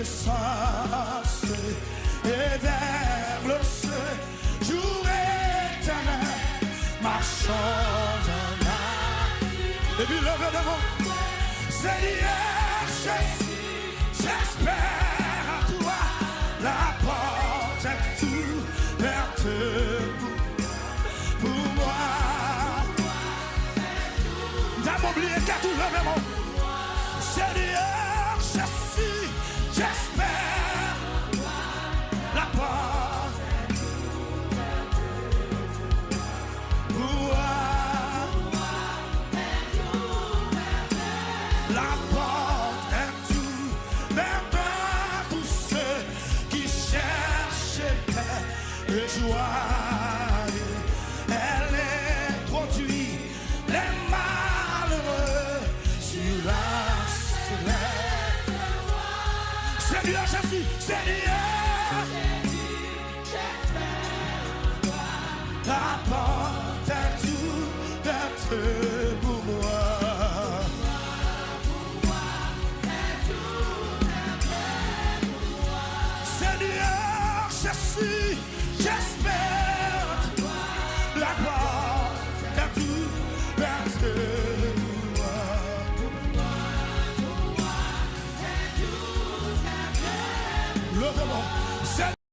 puissance et vers le jour éternel, marchant dans la. Et puis levez devant, Seigneur, j'espère à toi, la porte est ouverte pour moi. T'as oublié qu'à tout lever mon Seigneur, j'espère la porte pour moi. La porte est ouverte à tous ceux qui cherchent paix et joie. Elle introduit les malheureux sur la sellette. Seigneur Jésus, Seigneur, la porte est ouverte pour moi. Seigneur Jésus, j'espère.